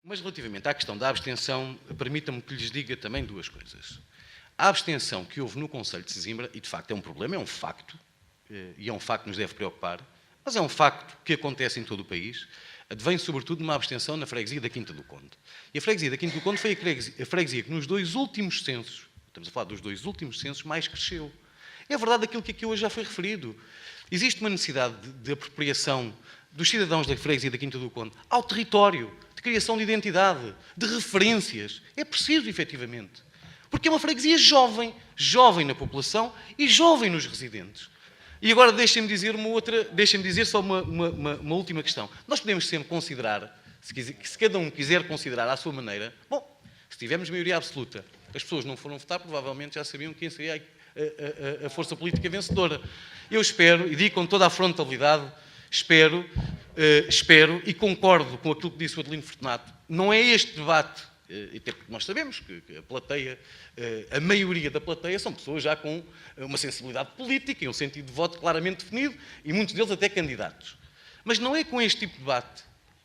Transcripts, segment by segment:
Mas relativamente à questão da abstenção, permitam-me que lhes diga também duas coisas. A abstenção que houve no Conselho de Sesimbra, e de facto é um problema, é um facto, e é um facto que nos deve preocupar, mas é um facto que acontece em todo o país, advém sobretudo de uma abstenção na freguesia da Quinta do Conde. E a freguesia da Quinta do Conde foi a freguesia que nos dois últimos censos, estamos a falar dos dois últimos censos, mais cresceu. É verdade aquilo que aqui hoje já foi referido. Existe uma necessidade de apropriação dos cidadãos da freguesia da Quinta do Conde ao território, de criação de identidade, de referências. É preciso, efetivamente. Porque é uma freguesia jovem, jovem na população e jovem nos residentes. E agora deixem-me dizer só uma última questão. Nós podemos sempre considerar, se cada um quiser considerar à sua maneira, bom, se tivermos maioria absoluta, as pessoas não foram votar, provavelmente já sabiam quem seria a força política vencedora. Eu espero, e digo com toda a frontalidade, espero e concordo com aquilo que disse o Adelino Fortunato, não é este debate, até porque nós sabemos que a plateia, a maioria da plateia são pessoas já com uma sensibilidade política e um sentido de voto claramente definido, e muitos deles até candidatos. Mas não é com este tipo de debate,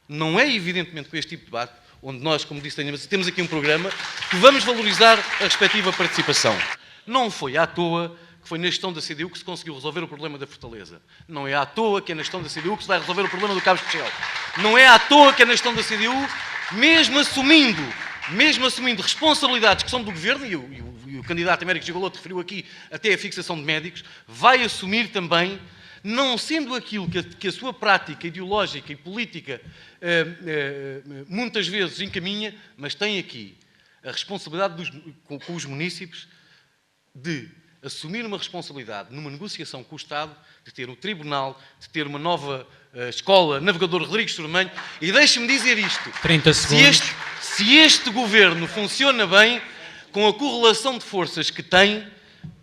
não é evidentemente com este tipo de debate, onde nós, como disse, temos aqui um programa que vamos valorizar a respectiva participação. Não foi à toa que foi na gestão da CDU que se conseguiu resolver o problema da Fortaleza. Não é à toa que é na gestão da CDU que se vai resolver o problema do Cabo Especial. Não é à toa que é na gestão da CDU, mesmo assumindo responsabilidades que são do Governo, e o candidato Américo Gigoloto referiu aqui até a fixação de médicos, vai assumir também, não sendo aquilo que a sua prática ideológica e política muitas vezes encaminha, mas tem aqui a responsabilidade com os munícipes de assumir uma responsabilidade numa negociação com o Estado, de ter um tribunal, de ter uma nova escola, Navegador Rodrigues Sormanho, e deixe-me dizer isto. 30 segundos. Se este governo funciona bem, com a correlação de forças que tem,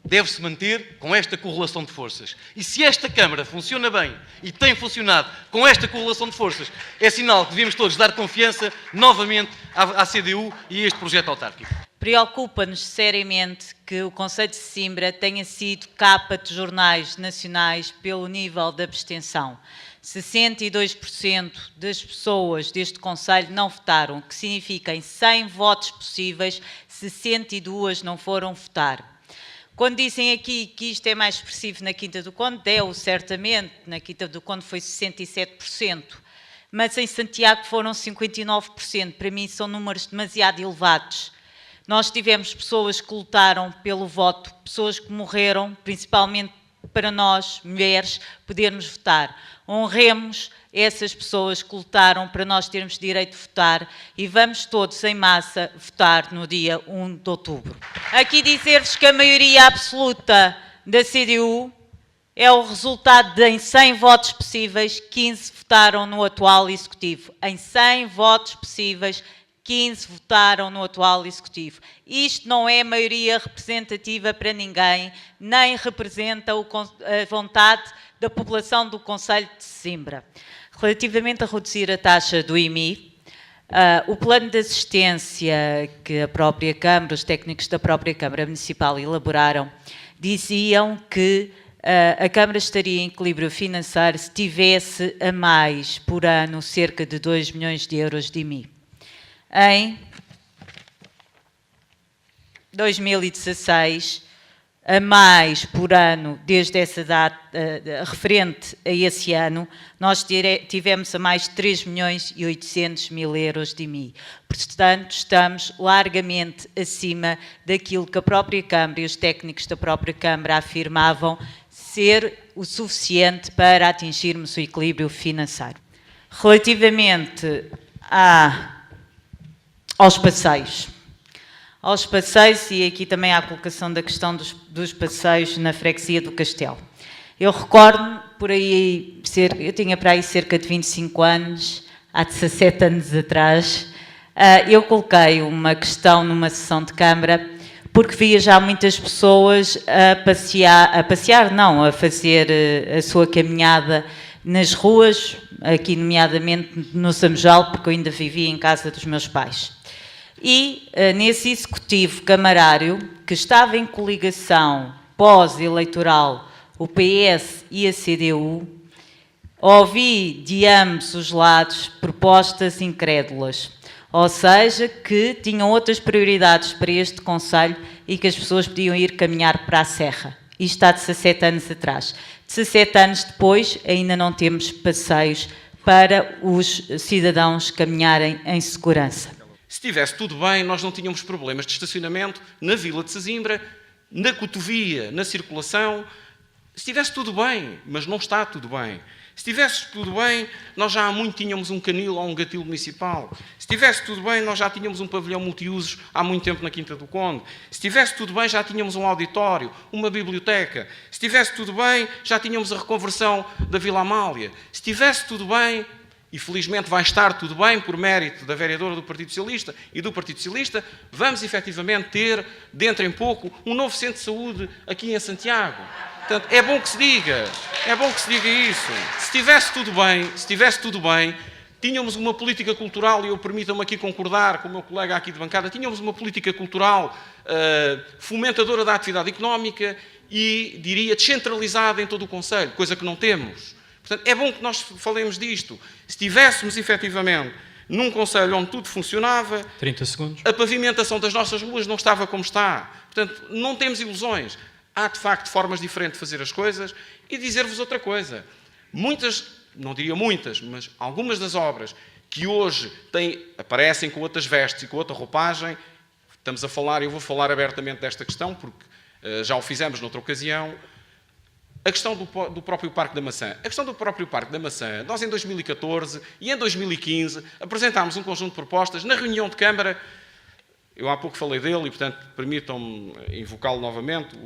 deve-se manter com esta correlação de forças. E se esta Câmara funciona bem e tem funcionado com esta correlação de forças, é sinal que devemos todos dar confiança novamente à CDU e a este projeto autárquico. Preocupa-nos seriamente que o Conselho de Sesimbra tenha sido capa de jornais nacionais pelo nível de abstenção. 62% das pessoas deste Conselho não votaram, o que significa em 100 votos possíveis, 62 não foram votar. Quando dizem aqui que isto é mais expressivo na Quinta do Conde, é-o certamente, na Quinta do Conde foi 67%, mas em Santiago foram 59%, para mim são números demasiado elevados. Nós tivemos pessoas que lutaram pelo voto, pessoas que morreram, principalmente para nós, mulheres, podermos votar. Honremos essas pessoas que lutaram para nós termos direito de votar e vamos todos, em massa, votar no dia 1 de outubro. Aqui dizer-vos que a maioria absoluta da CDU é o resultado de, em 100 votos possíveis, 15 votaram no atual Executivo. Em 100 votos possíveis, 15 votaram no atual Executivo. Isto não é maioria representativa para ninguém, nem representa a vontade da população do Conselho de Sesimbra. Relativamente a reduzir a taxa do IMI, o plano de assistência que a própria Câmara, os técnicos da própria Câmara Municipal elaboraram, diziam que a Câmara estaria em equilíbrio financeiro se tivesse a mais por ano cerca de 2 milhões de euros de IMI. Em 2016, a mais por ano, desde essa data, referente a esse ano, nós tivemos a mais 3 milhões e 800 mil euros de IMI. Portanto, estamos largamente acima daquilo que a própria Câmara e os técnicos da própria Câmara afirmavam ser o suficiente para atingirmos o equilíbrio financeiro. Relativamente aos passeios. E aqui também há a colocação da questão dos passeios na freguesia do Castelo. Eu recordo, eu tinha para aí cerca de 25 anos, há 17 anos atrás, eu coloquei uma questão numa sessão de Câmara, porque via já muitas pessoas a fazer a sua caminhada nas ruas, aqui nomeadamente no Samujal, porque eu ainda vivia em casa dos meus pais. E nesse executivo camarário, que estava em coligação pós-eleitoral, o PS e a CDU, ouvi de ambos os lados propostas incrédulas. Ou seja, que tinham outras prioridades para este concelho e que as pessoas podiam ir caminhar para a Serra. Isto há 17 anos atrás. 17 anos depois, ainda não temos passeios para os cidadãos caminharem em segurança. Se estivesse tudo bem, nós não tínhamos problemas de estacionamento na Vila de Sesimbra, na cotovia, na circulação. Se estivesse tudo bem, mas não está tudo bem. Se estivesse tudo bem, nós já há muito tínhamos um canil ou um gatil municipal. Se estivesse tudo bem, nós já tínhamos um pavilhão multiusos há muito tempo na Quinta do Conde. Se estivesse tudo bem, já tínhamos um auditório, uma biblioteca. Se estivesse tudo bem, já tínhamos a reconversão da Vila Amália. Se estivesse tudo bem, e felizmente vai estar tudo bem por mérito da vereadora do Partido Socialista e do Partido Socialista, vamos efetivamente ter, dentro em pouco, um novo centro de saúde aqui em Santiago. Portanto, é bom que se diga isso. Se estivesse tudo bem, tínhamos uma política cultural, e eu permita-me aqui concordar com o meu colega aqui de bancada, tínhamos uma política cultural fomentadora da atividade económica e, diria, descentralizada em todo o concelho, coisa que não temos. Portanto, é bom que nós falemos disto. Se estivéssemos, efetivamente, num concelho onde tudo funcionava, 30 segundos. A pavimentação das nossas ruas não estava como está. Portanto, não temos ilusões. Há, de facto, formas diferentes de fazer as coisas. E dizer-vos outra coisa. Muitas, não diria muitas, mas algumas das obras que hoje aparecem com outras vestes e com outra roupagem, estamos a falar, eu vou falar abertamente desta questão, porque já o fizemos noutra ocasião, a questão do próprio Parque da Maçã. A questão do próprio Parque da Maçã, nós em 2014 e em 2015 apresentámos um conjunto de propostas na reunião de Câmara. Eu há pouco falei dele e, portanto, permitam-me invocá-lo novamente.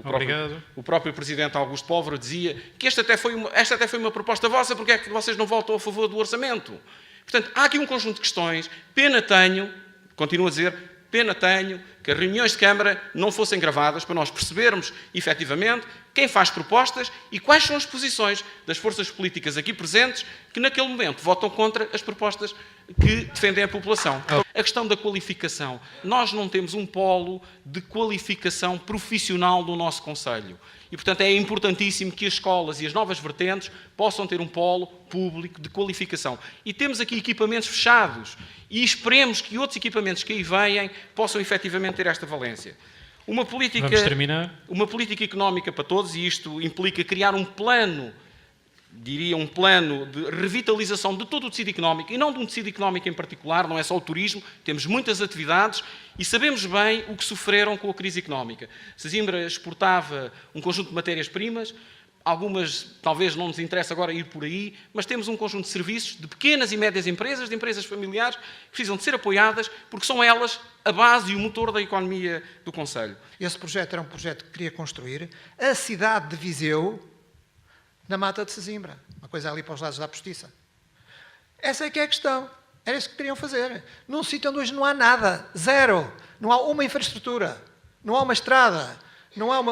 O próprio Presidente Augusto Póvoa dizia que esta até foi uma proposta vossa, porque é que vocês não votam a favor do orçamento? Portanto, há aqui um conjunto de questões. Pena tenho, continuo a dizer, pena tenho que as reuniões de Câmara não fossem gravadas para nós percebermos, efetivamente, quem faz propostas e quais são as posições das forças políticas aqui presentes que, naquele momento, votam contra as propostas que defendem a população. A questão da qualificação. Nós não temos um polo de qualificação profissional no nosso concelho. E, portanto, é importantíssimo que as escolas e as novas vertentes possam ter um polo público de qualificação. E temos aqui equipamentos fechados. E esperemos que outros equipamentos que aí venham possam, efetivamente, ter esta valência. Uma política económica para todos, e isto implica criar um plano, diria um plano de revitalização de todo o tecido económico, e não de um tecido económico em particular, não é só o turismo, temos muitas atividades e sabemos bem o que sofreram com a crise económica. Sesimbra exportava um conjunto de matérias-primas, algumas talvez não nos interessa agora ir por aí, mas temos um conjunto de serviços de pequenas e médias empresas, de empresas familiares, que precisam de ser apoiadas, porque são elas a base e o motor da economia do concelho. Esse projeto era um projeto que queria construir a cidade de Viseu na Mata de Sesimbra, uma coisa ali para os lados da Postiça. Essa é que é a questão. Era isso que queriam fazer. Num sítio onde hoje não há nada, zero. Não há uma infraestrutura, não há uma estrada, não há,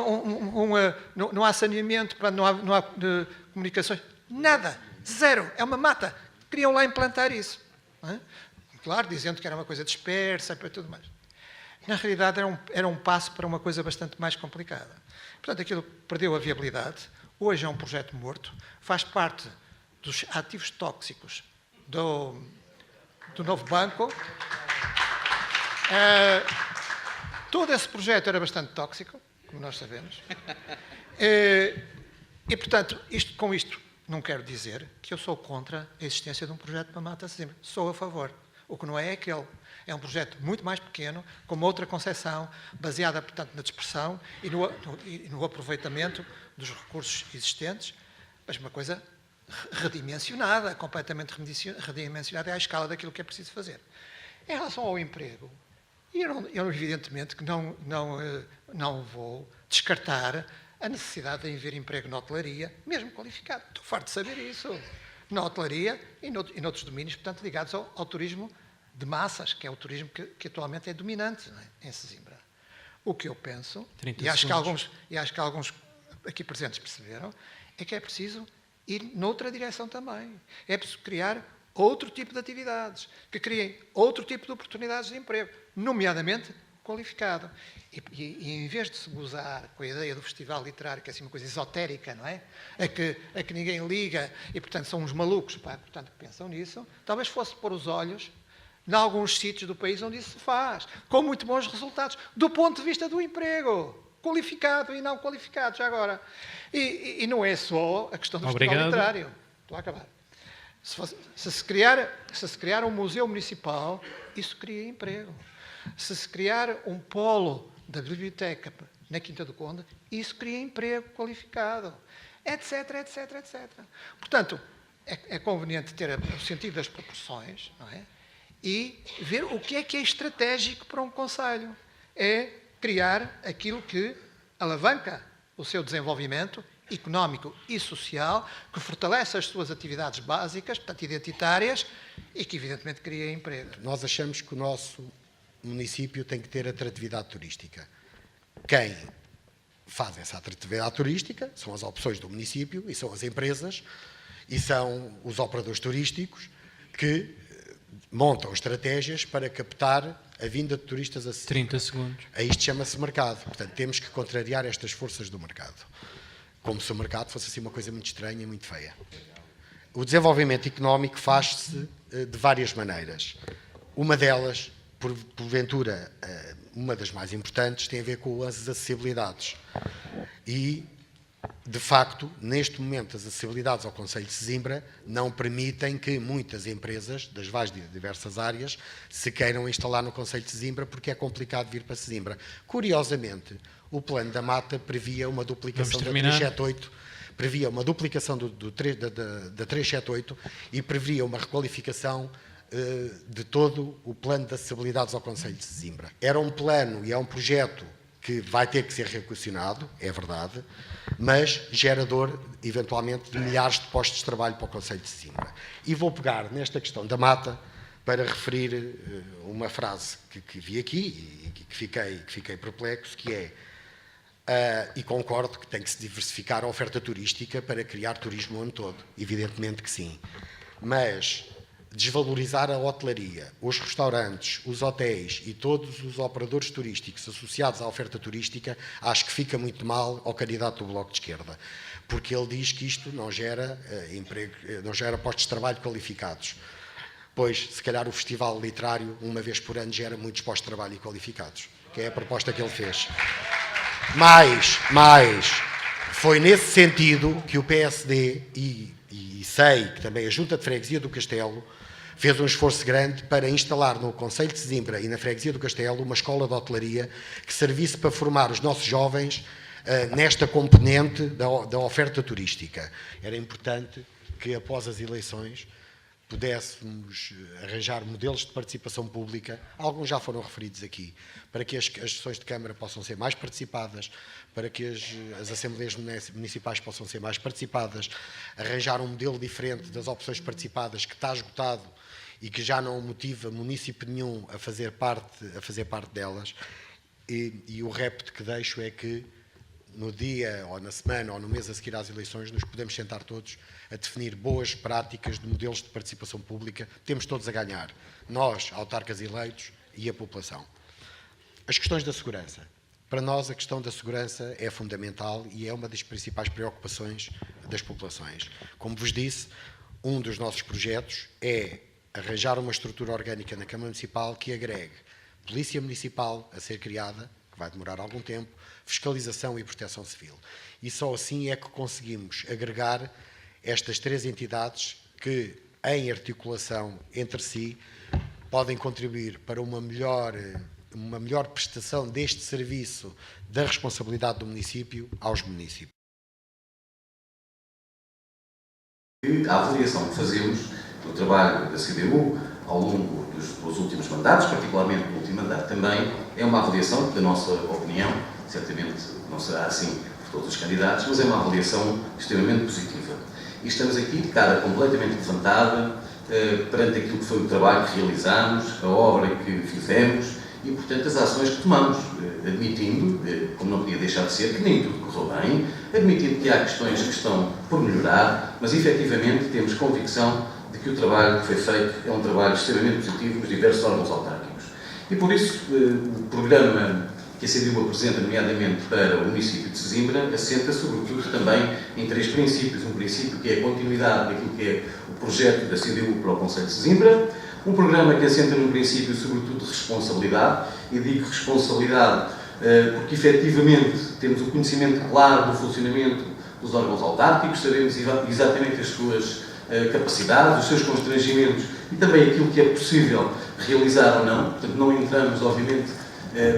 não há saneamento, não há comunicações, nada, zero. É uma mata. Queriam lá implantar isso. Não é? Claro, dizendo que era uma coisa dispersa e tudo mais. Na realidade, era um passo para uma coisa bastante mais complicada. Portanto, aquilo perdeu a viabilidade. Hoje é um projeto morto. Faz parte dos ativos tóxicos do novo banco. Todo esse projeto era bastante tóxico, como nós sabemos. E portanto, com isto, não quero dizer que eu sou contra a existência de um projeto para Mata de Sesimbra. Sou a favor. O que não é aquele. É um projeto muito mais pequeno, com uma outra concepção, baseada, portanto, na dispersão e no aproveitamento dos recursos existentes, mas uma coisa redimensionada, completamente redimensionada à escala daquilo que é preciso fazer. Em relação ao emprego, eu evidentemente que não vou descartar a necessidade de haver emprego na hotelaria, mesmo qualificado. Estou farto de saber isso. Na hotelaria e noutros domínios, portanto, ligados ao turismo de massas, que é o turismo que atualmente é dominante, não é? Em Sesimbra. O que eu penso, e acho que alguns aqui presentes perceberam, é que é preciso ir noutra direção também. É preciso criar outro tipo de atividades, que criem outro tipo de oportunidades de emprego, nomeadamente qualificado. E em vez de se gozar com a ideia do festival literário, que é assim uma coisa esotérica, não é? A que ninguém liga e, portanto, são uns malucos, portanto, que pensam nisso, talvez fosse pôr os olhos em alguns sítios do país onde isso se faz, com muito bons resultados, do ponto de vista do emprego, qualificado e não qualificado, já agora. E não é só a questão do festival literário. Estou a acabar. Se se criar um museu municipal, isso cria emprego. Se se criar um polo da biblioteca na Quinta do Conde, isso cria emprego qualificado, etc, etc, etc. Portanto, é conveniente ter o sentido das proporções, não é? E ver o que é estratégico para um concelho. É criar aquilo que alavanca o seu desenvolvimento económico e social, que fortalece as suas atividades básicas, portanto, identitárias, e que, evidentemente, cria emprego. Nós achamos que o nosso município tem que ter atratividade turística. Quem faz essa atratividade turística são as opções do município e são as empresas e são os operadores turísticos que montam estratégias para captar a vinda de turistas a Sesimbra. 30 segundos. A isto chama-se mercado. Portanto, temos que contrariar estas forças do mercado. Como se o mercado fosse assim uma coisa muito estranha e muito feia. O desenvolvimento económico faz-se de várias maneiras. Uma delas, porventura, uma das mais importantes, tem a ver com as acessibilidades. E, de facto, neste momento, as acessibilidades ao Concelho de Sesimbra não permitem que muitas empresas, das mais diversas áreas, se queiram instalar no Concelho de Sesimbra, porque é complicado vir para Sesimbra. Curiosamente, o Plano da Mata previa uma duplicação da 378, previa uma duplicação da 378 e previa uma requalificação de todo o plano de acessibilidades ao Concelho de Sesimbra. Era um plano e é um projeto que vai ter que ser reequacionado, é verdade, mas gerador, eventualmente, de milhares de postos de trabalho para o Concelho de Sesimbra. E vou pegar nesta questão da mata para referir uma frase que vi aqui e que fiquei perplexo, que é, e concordo que tem que se diversificar a oferta turística para criar turismo o ano todo, evidentemente que sim, mas desvalorizar a hotelaria, os restaurantes, os hotéis e todos os operadores turísticos associados à oferta turística, acho que fica muito mal ao candidato do Bloco de Esquerda, porque ele diz que isto não gera emprego, não gera postos de trabalho qualificados. Pois, se calhar o festival literário, uma vez por ano, gera muitos postos de trabalho qualificados, que é a proposta que ele fez. Mas foi nesse sentido que o PSD e sei que também a Junta de Freguesia do Castelo fez um esforço grande para instalar no Concelho de Sesimbra e na Freguesia do Castelo uma escola de hotelaria que servisse para formar os nossos jovens nesta componente da oferta turística. Era importante que após as eleições pudéssemos arranjar modelos de participação pública, alguns já foram referidos aqui, para que as sessões de Câmara possam ser mais participadas, para que as Assembleias Municipais possam ser mais participadas, arranjar um modelo diferente das opções participadas que está esgotado e que já não motiva município nenhum a fazer parte delas. E o repto que deixo é que no dia, ou na semana, ou no mês a seguir às eleições, nos podemos sentar todos a definir boas práticas de modelos de participação pública. Temos todos a ganhar. Nós, autarcas eleitos, e a população. As questões da segurança. Para nós, a questão da segurança é fundamental e é uma das principais preocupações das populações. Como vos disse, um dos nossos projetos é arranjar uma estrutura orgânica na Câmara Municipal que agregue Polícia Municipal a ser criada, que vai demorar algum tempo, fiscalização e proteção civil. E só assim é que conseguimos agregar estas três entidades que, em articulação entre si, podem contribuir para uma melhor prestação deste serviço da responsabilidade do município aos municípios. A avaliação que fazemos do trabalho da CDU ao longo dos últimos mandatos, particularmente no último mandato também, é uma avaliação, da nossa opinião, certamente não será assim por todos os candidatos, mas é uma avaliação extremamente positiva. E estamos aqui de cara completamente levantada perante aquilo que foi o trabalho que realizámos, a obra que fizemos e, portanto, as ações que tomamos, admitindo, como não podia deixar de ser, que nem tudo correu bem, admitindo que há questões que estão por melhorar, mas efetivamente temos convicção de que o trabalho que foi feito é um trabalho extremamente positivo nos diversos órgãos autárquicos. E por isso o programa que a CDU apresenta, nomeadamente para o município de Sesimbra, assenta sobretudo também em três princípios. Um princípio que é a continuidade daquilo que é o projeto da CDU para o Concelho de Sesimbra, Um programa que assenta num princípio, sobretudo, de responsabilidade, e digo responsabilidade porque, efetivamente, temos o conhecimento claro do funcionamento dos órgãos autárquicos, sabemos exatamente as suas capacidades, os seus constrangimentos e também aquilo que é possível realizar ou não. Portanto, não entramos, obviamente,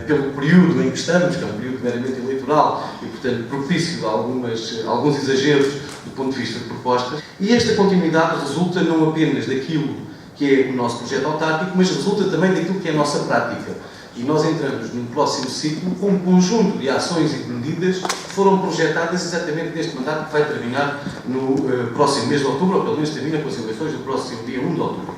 pelo período em que estamos, que é um período meramente eleitoral e, portanto, propício a alguns exageros do ponto de vista de propostas. E esta continuidade resulta não apenas daquilo que é o nosso projeto autárquico, mas resulta também daquilo que é a nossa prática. E nós entramos num próximo ciclo com um conjunto de ações e de medidas que foram projetadas exatamente neste mandato que vai terminar no próximo mês de outubro, ou pelo menos termina com as eleições do próximo dia 1 de outubro.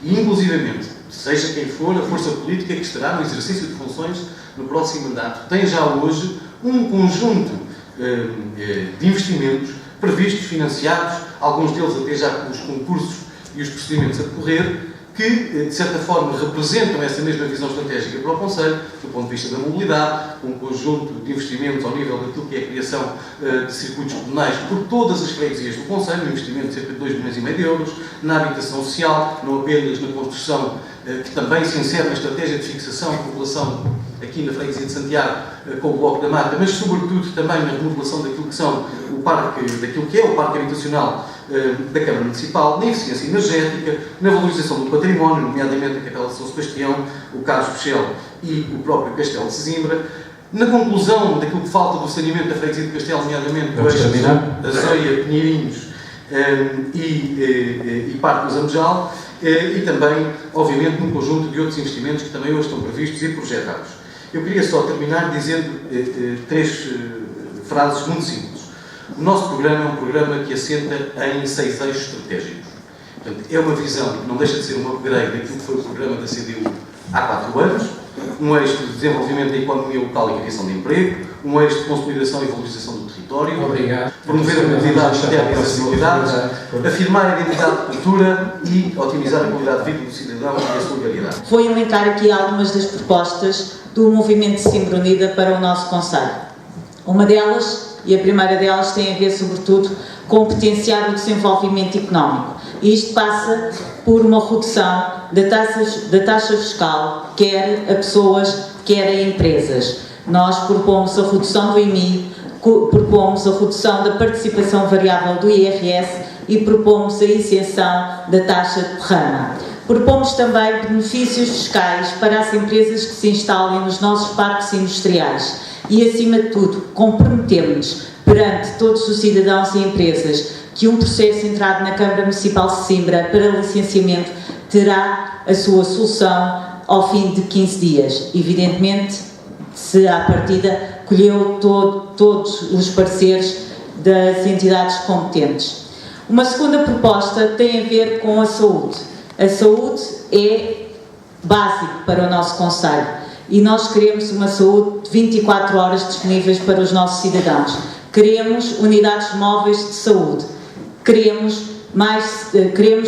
E, inclusivamente, seja quem for a força política que estará no exercício de funções no próximo mandato, tem já hoje um conjunto de investimentos previstos, financiados, alguns deles até já com os concursos e os procedimentos a decorrer, que, de certa forma, representam essa mesma visão estratégica para o Conselho, do ponto de vista da mobilidade, um conjunto de investimentos ao nível daquilo que é a criação de circuitos pedonais por todas as freguesias do Conselho, um investimento de cerca de 2,5 milhões de euros, na habitação social, não apenas na construção, que também se insere na estratégia de fixação de população aqui na freguesia de Santiago, com o Bloco da Mata, mas, sobretudo, também na remodelação daquilo que são daquilo que é o parque habitacional da Câmara Municipal, na eficiência energética, na valorização do património, nomeadamente a Capela de São Sebastião, o Carlos Pechel e o próprio Castelo de Sesimbra, na conclusão daquilo que falta do saneamento da freguesia de Castelo, nomeadamente a Zoia, Pinheirinhos e Parque do Zamejal, e também, obviamente, num conjunto de outros investimentos que também hoje estão previstos e projetados. Eu queria só terminar dizendo 3 frases muito simples. O nosso programa é um programa que assenta em 6 eixos estratégicos. Portanto, é uma visão que não deixa de ser um upgrade daquilo que foi o programa da CDU há 4 anos, um eixo de desenvolvimento da economia local e criação de emprego, um eixo de consolidação e valorização do território, promover a mobilidade interna e a acessibilidade, afirmar a identidade de cultura e otimizar a qualidade de vida do cidadão e a solidariedade. Vou elencar aqui algumas das propostas do Movimento Sesimbra Unida para o nosso Conselho. Uma delas, e a primeira delas, tem a ver, sobretudo, com potenciar o desenvolvimento económico. E isto passa por uma redução da taxa fiscal, quer a pessoas, quer a empresas. Nós propomos a redução do IMI, propomos a redução da participação variável do IRS e propomos a isenção da taxa de derrama. Propomos também benefícios fiscais para as empresas que se instalem nos nossos parques industriais e, acima de tudo, comprometemos-nos perante todos os cidadãos e empresas que um processo entrado na Câmara Municipal de Sesimbra para licenciamento terá a sua solução ao fim de 15 dias. Evidentemente, se à partida colheu todos os pareceres das entidades competentes. Uma segunda proposta tem a ver com a saúde. A saúde é básico para o nosso Conselho e nós queremos uma saúde de 24 horas disponíveis para os nossos cidadãos. Queremos unidades móveis de saúde. Queremos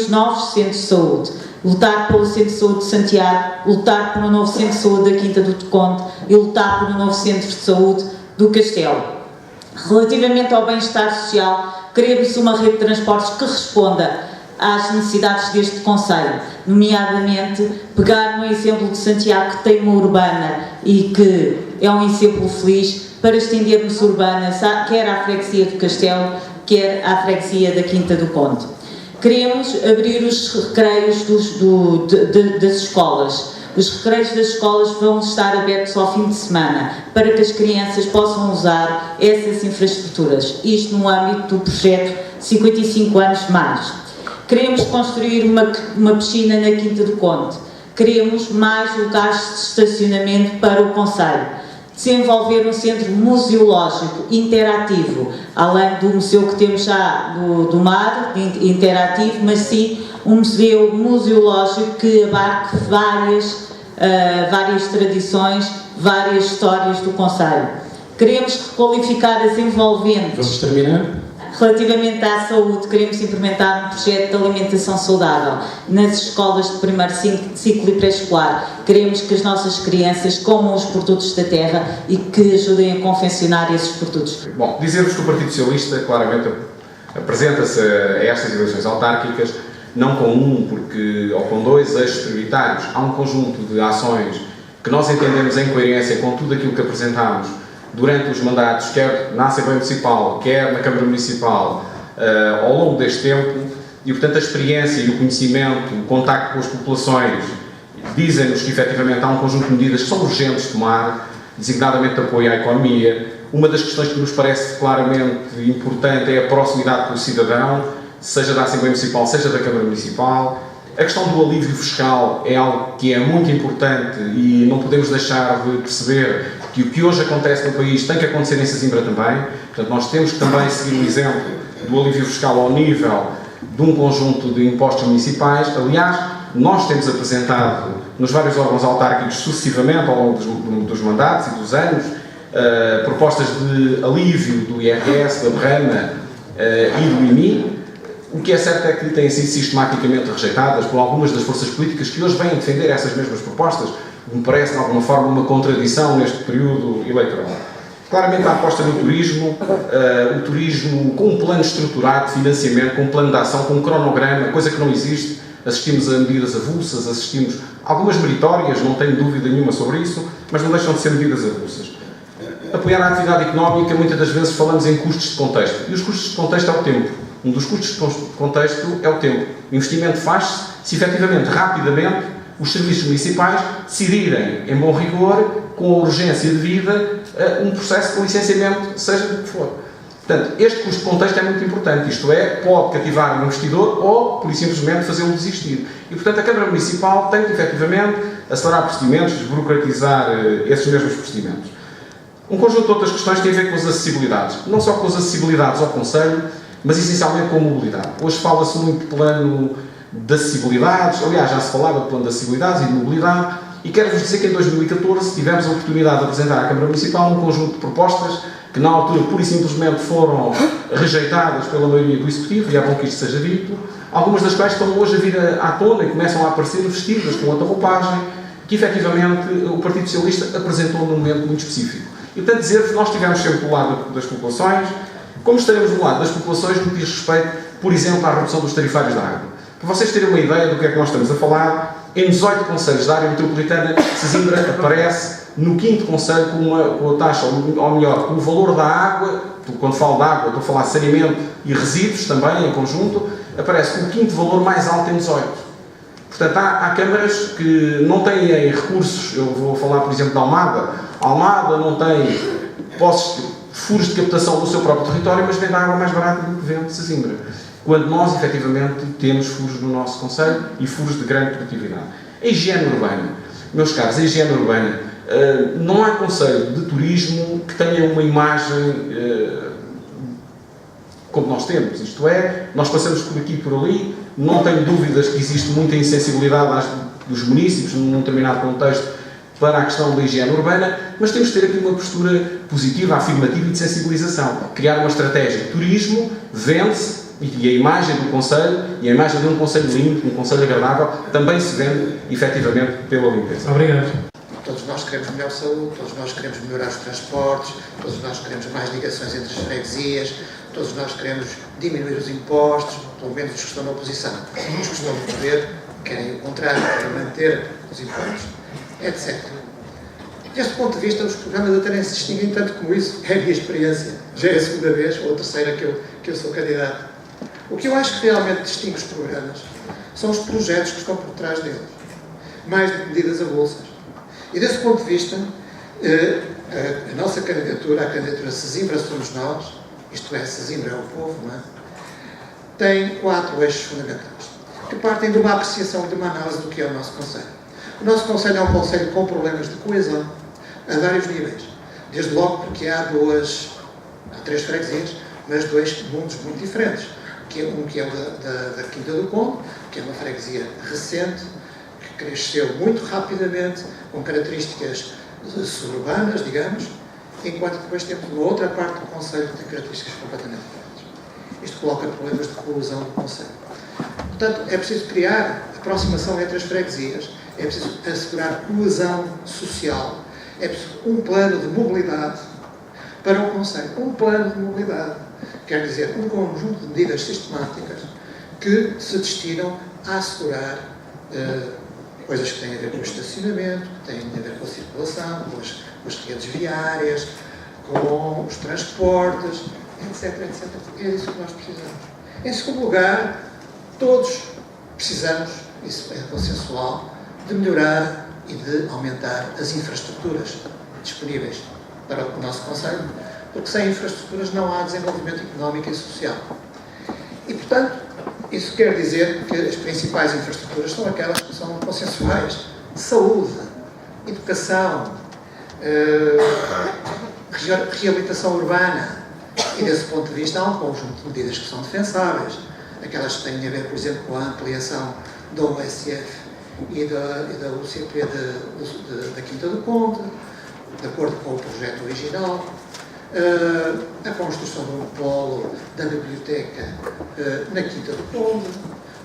novos centros de saúde, lutar pelo Centro de Saúde de Santiago, lutar por um novo Centro de Saúde da Quinta do Conde e lutar por um novo Centro de Saúde do Castelo. Relativamente ao bem-estar social, queremos uma rede de transportes que responda às necessidades deste Conselho, nomeadamente pegar no exemplo de Santiago, que tem uma urbana e que é um exemplo feliz, para estendermos urbanas quer à freguesia do Castelo, quer à freguesia da Quinta do Conde. Queremos abrir os recreios das escolas. Os recreios das escolas vão estar abertos ao fim de semana para que as crianças possam usar essas infraestruturas. Isto no âmbito do projeto 55 anos mais. Queremos construir uma piscina na Quinta do Conde. Queremos mais locais de estacionamento para o Conselho. Desenvolver um centro museológico interativo, além do museu que temos já do mar, interativo, mas sim um museu museológico que abarque várias tradições, várias histórias do Conselho. Queremos requalificar as envolventes. Vamos terminar? Relativamente à saúde, queremos implementar um projeto de alimentação saudável nas escolas de primeiro ciclo e pré-escolar. Queremos que as nossas crianças comam os produtos da terra e que ajudem a confeccionar esses produtos. Bom, dizer-vos que o Partido Socialista claramente apresenta-se a estas eleições autárquicas não com um ou com dois eixos prioritários. Há um conjunto de ações que nós entendemos em coerência com tudo aquilo que apresentámos durante os mandatos, quer na Assembleia Municipal, quer na Câmara Municipal, ao longo deste tempo, e portanto a experiência e o conhecimento, o contacto com as populações, dizem-nos que efetivamente há um conjunto de medidas que são urgentes de tomar, designadamente de apoio à economia. Uma das questões que nos parece claramente importante é a proximidade com o cidadão, seja da Assembleia Municipal, seja da Câmara Municipal. A questão do alívio fiscal é algo que é muito importante e não podemos deixar de perceber que o que hoje acontece no país tem que acontecer em Sesimbra também. Portanto, nós temos que também seguir o exemplo do alívio fiscal ao nível de um conjunto de impostos municipais. Aliás, nós temos apresentado nos vários órgãos autárquicos sucessivamente ao longo dos mandatos e dos anos propostas de alívio do IRS, da BRAMA e do IMI. O que é certo é que têm sido sistematicamente rejeitadas por algumas das forças políticas que hoje vêm defender essas mesmas propostas. Me parece, de alguma forma, uma contradição neste período eleitoral. Claramente a aposta no turismo, o turismo com um plano estruturado de financiamento, com um plano de ação, com um cronograma, coisa que não existe. Assistimos a medidas avulsas, assistimos a algumas meritórias, não tenho dúvida nenhuma sobre isso, mas não deixam de ser medidas avulsas. Apoiar a atividade económica, muitas das vezes falamos em custos de contexto. E os custos de contexto é o tempo. Um dos custos de contexto é o tempo. O investimento faz-se se efetivamente, rapidamente, os serviços municipais decidirem, em bom rigor, com a urgência devida, um processo de licenciamento, seja do que for. Portanto, este custo de contexto é muito importante, isto é, pode cativar um investidor ou, por simplesmente, fazê-lo desistir. E, portanto, a Câmara Municipal tem que, efetivamente, acelerar procedimentos, desburocratizar esses mesmos procedimentos. Um conjunto de outras questões tem a ver com as acessibilidades. Não só com as acessibilidades ao Conselho, mas essencialmente com a mobilidade. Hoje fala-se muito de plano de acessibilidades, aliás, já se falava de plano de acessibilidades e de mobilidade, e quero-vos dizer que em 2014 tivemos a oportunidade de apresentar à Câmara Municipal um conjunto de propostas que na altura pura e simplesmente foram rejeitadas pela maioria do Executivo, e é bom que isto seja dito, algumas das quais estão hoje a vir à tona e começam a aparecer vestidas com outra roupagem, que efetivamente o Partido Socialista apresentou num momento muito específico. E portanto dizer que nós estivemos sempre do lado das populações, como estaremos do lado das populações no que diz respeito, por exemplo, à redução dos tarifários da água. Para vocês terem uma ideia do que é que nós estamos a falar, em 18 concelhos da área metropolitana, Sesimbra aparece no 5º concelho com a taxa, ou melhor, com o valor da água, quando falo de água, estou a falar de saneamento e resíduos também, em conjunto, aparece com o 5º valor mais alto em 18. Portanto, há câmaras que não têm recursos, eu vou falar, por exemplo, de Almada. Almada não tem furos de captação do seu próprio território, mas vende água mais barata do que vende Sesimbra. Quando nós, efetivamente, temos furos no nosso concelho e furos de grande produtividade. A higiene urbana. Meus caros, a higiene urbana, não há concelho de turismo que tenha uma imagem como nós temos. Isto é, nós passamos por aqui e por ali, não tenho dúvidas que existe muita insensibilidade dos municípios num determinado contexto para a questão da higiene urbana, mas temos de ter aqui uma postura positiva, afirmativa e de sensibilização. Criar uma estratégia de turismo, vende-se, e a imagem do concelho, e a imagem de um concelho limpo, um concelho agradável, também se vende, efetivamente, pela limpeza. Obrigado. Todos nós queremos melhor saúde, todos nós queremos melhorar os transportes, todos nós queremos mais ligações entre as freguesias, todos nós queremos diminuir os impostos, pelo menos os que estão na oposição. Os que estão no poder querem o contrário, querem manter os impostos, etc. Deste ponto de vista, os programas até nem se distinguem tanto como isso. É a minha experiência. Já é a segunda vez, ou a terceira que eu sou candidato. O que eu acho que realmente distingue os programas são os projetos que estão por trás deles, mais do que medidas avulsas. E desse ponto de vista, a nossa candidatura, a candidatura Sesimbra Somos Nós, isto é, Sesimbra é o povo, não é? Tem 4 eixos fundamentais, que partem de uma apreciação, de uma análise do que é o nosso concelho. O nosso concelho é um concelho com problemas de coesão, a vários níveis. Desde logo porque há 3 freguesias, mas 2 mundos muito diferentes. Um que é da Quinta do Conde, que é uma freguesia recente, que cresceu muito rapidamente, com características suburbanas, digamos, enquanto depois temos uma outra parte do concelho que tem características completamente diferentes. Isto coloca problemas de coesão do concelho. Portanto, é preciso criar aproximação entre as freguesias, é preciso assegurar coesão social, é preciso um plano de mobilidade para o concelho. Um plano de mobilidade quer dizer um conjunto de medidas sistemáticas que se destinam a assegurar coisas que têm a ver com o estacionamento, que têm a ver com a circulação, com as redes viárias, com os transportes, etc, etc. É isso que nós precisamos. Em segundo lugar, todos precisamos, isso é consensual, de melhorar e de aumentar as infraestruturas disponíveis para o nosso concelho, porque sem infraestruturas não há desenvolvimento económico e social. E, portanto, isso quer dizer que as principais infraestruturas são aquelas que são consensuais: saúde, educação, reabilitação urbana. E, desse ponto de vista, há um conjunto de medidas que são defensáveis. Aquelas que têm a ver, por exemplo, com a ampliação da USF e da UCP da Quinta do Conde, de acordo com o projeto original. A construção de um polo da biblioteca na Quinta do Conde,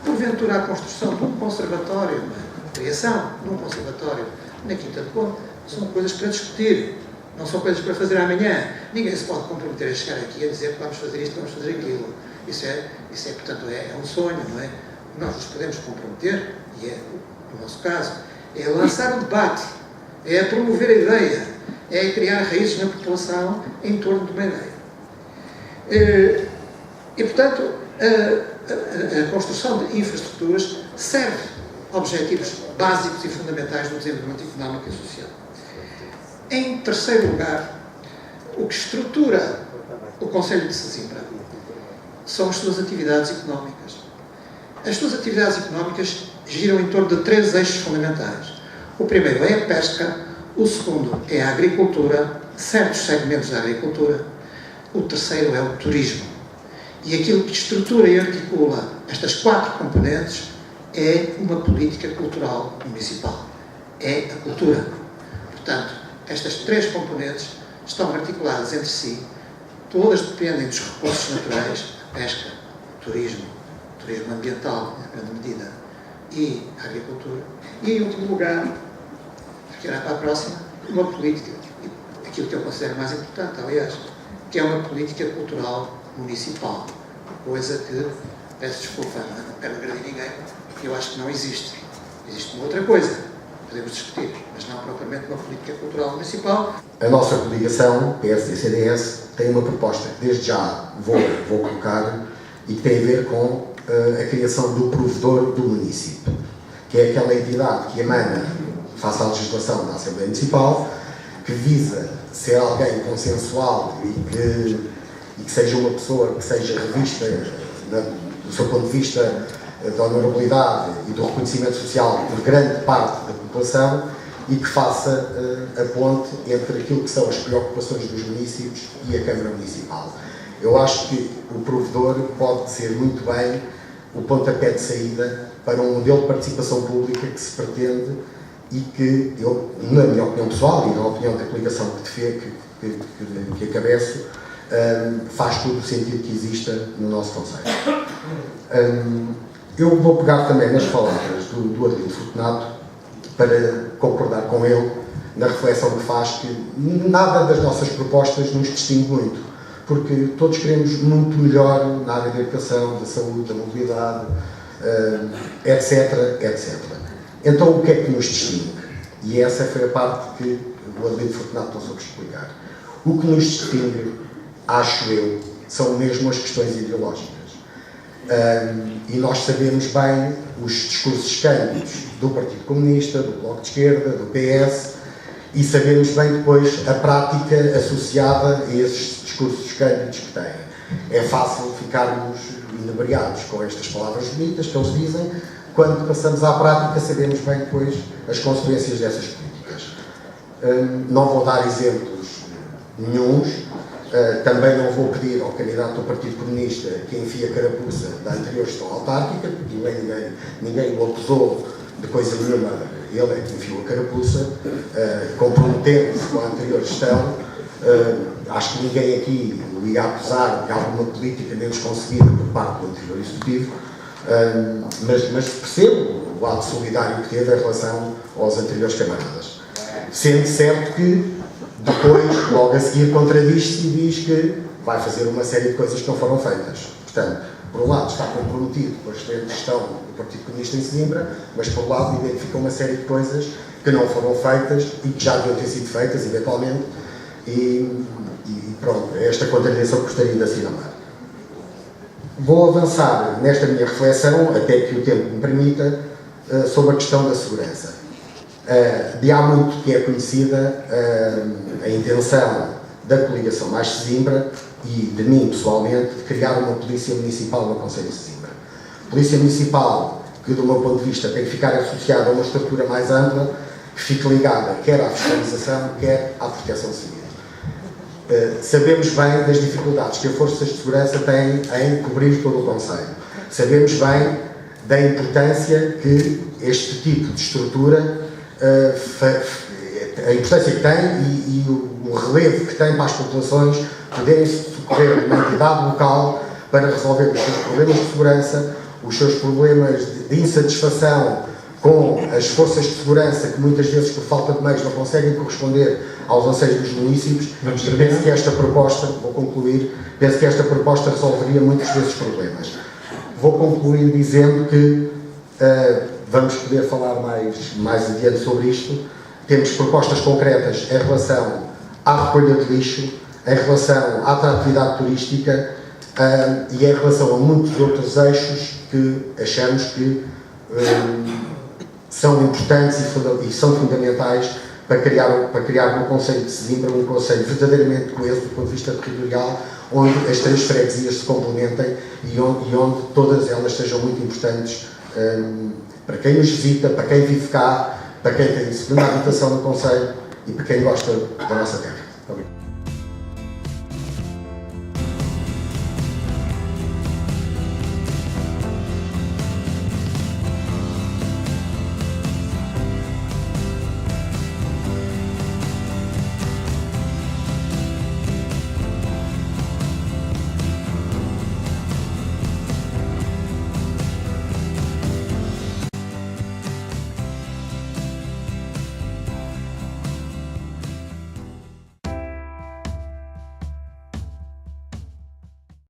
porventura a construção de um conservatório, a criação de um conservatório na Quinta do Conde, são coisas para discutir, não são coisas para fazer amanhã. Ninguém se pode comprometer a chegar aqui a dizer que vamos fazer isto, vamos fazer aquilo. Isso é portanto, é um sonho, não é? Nós nos podemos comprometer, e é o nosso caso, é lançar o debate, é promover a ideia, é criar raízes na população em torno de uma ideia. E, portanto, a construção de infraestruturas serve a objetivos básicos e fundamentais do desenvolvimento económico e social. Em terceiro lugar, o que estrutura o Concelho de Sesimbra são as suas atividades económicas. As suas atividades económicas giram em torno de 3 eixos fundamentais. O primeiro é a pesca, o segundo é a agricultura, certos segmentos da agricultura, o terceiro é o turismo. E aquilo que estrutura e articula estas 4 componentes é uma política cultural municipal. É a cultura. Portanto, estas 3 componentes estão articuladas entre si, todas dependem dos recursos naturais, a pesca, o turismo ambiental, em grande medida, e a agricultura. E, em último lugar, que era para a próxima, uma política, aquilo que eu considero mais importante, aliás, que é uma política cultural municipal, coisa que, peço desculpa, não quero agredir ninguém, porque eu acho que não existe. Existe uma outra coisa, podemos discutir, mas não propriamente uma política cultural municipal. A nossa coligação, PSD-CDS, tem uma proposta que desde já vou colocar e que tem a ver com a criação do provedor do município, que é aquela entidade que emana, face à legislação da Assembleia Municipal, que visa ser alguém consensual e que seja uma pessoa que seja revista, do seu ponto de vista da honorabilidade e do reconhecimento social por grande parte da população e que faça a ponte entre aquilo que são as preocupações dos municípios e a Câmara Municipal. Eu acho que o provedor pode ser muito bem o pontapé de saída para um modelo de participação pública que se pretende e que eu, na minha opinião pessoal e na opinião da coligação que encabeço, faz todo o sentido que exista no nosso concelho. Eu vou pegar também nas palavras do Adelino Fortunato para concordar com ele na reflexão que faz que nada das nossas propostas nos distingue muito, porque todos queremos muito melhor na área da educação, da saúde, da mobilidade, etc, etc. Então, o que é que nos distingue? E essa foi a parte que o Adelino Fortunato não soube explicar. O que nos distingue, acho eu, são mesmo as questões ideológicas. E nós sabemos bem os discursos escândidos do Partido Comunista, do Bloco de Esquerda, do PS, e sabemos bem depois a prática associada a esses discursos escândidos que têm. É fácil ficarmos inebriados com estas palavras bonitas que eles dizem, quando passamos à prática sabemos bem depois as consequências dessas políticas. Não vou dar exemplos nenhuns. Também não vou pedir ao candidato do Partido Comunista que enfie a carapuça da anterior gestão autárquica, porque ninguém o acusou de coisa nenhuma, ele é que enfiou a carapuça, comprometendo-se com a anterior gestão. Acho que ninguém aqui o ia acusar de alguma política menos conseguida por parte do anterior Executivo, mas percebo o ato solidário que teve em relação aos anteriores camaradas. Sendo certo que depois, logo a seguir, contradiz-se e diz que vai fazer uma série de coisas que não foram feitas. Portanto, por um lado, está comprometido com a excelente gestão do Partido Comunista em Sesimbra, mas, por outro lado, identifica uma série de coisas que não foram feitas e que já deviam ter sido feitas, eventualmente, e pronto, é esta contradição que gostaria de assinalar. Vou avançar nesta minha reflexão, até que o tempo me permita, sobre a questão da segurança. De há muito que é conhecida a intenção da coligação Mais Sesimbra e de mim, pessoalmente, de criar uma polícia municipal no Concelho de Sesimbra. Polícia municipal que, do meu ponto de vista, tem que ficar associada a uma estrutura mais ampla, que fique ligada quer à fiscalização, quer à proteção civil. Sabemos bem das dificuldades que as forças de segurança têm em cobrir todo o Concelho. Sabemos bem da importância que este tipo de estrutura, a importância que tem e o relevo que tem para as populações poderem socorrer uma entidade local para resolver os seus problemas de segurança, os seus problemas de insatisfação com as forças de segurança que muitas vezes por falta de meios não conseguem corresponder aos anseios dos municípios. E penso que esta proposta, vou concluir, penso que esta proposta resolveria muitos desses problemas. Vou concluir dizendo que vamos poder falar mais adiante sobre isto. Temos propostas concretas em relação à recolha de lixo, em relação à atratividade turística e em relação a muitos outros eixos que achamos que são importantes e são fundamentais para criar no Concelho de Sesimbra um concelho verdadeiramente coeso do ponto de vista territorial, onde as três freguesias se complementem e onde todas elas sejam muito importantes para quem nos visita, para quem vive cá, para quem tem segunda habitação no Concelho e para quem gosta da nossa terra.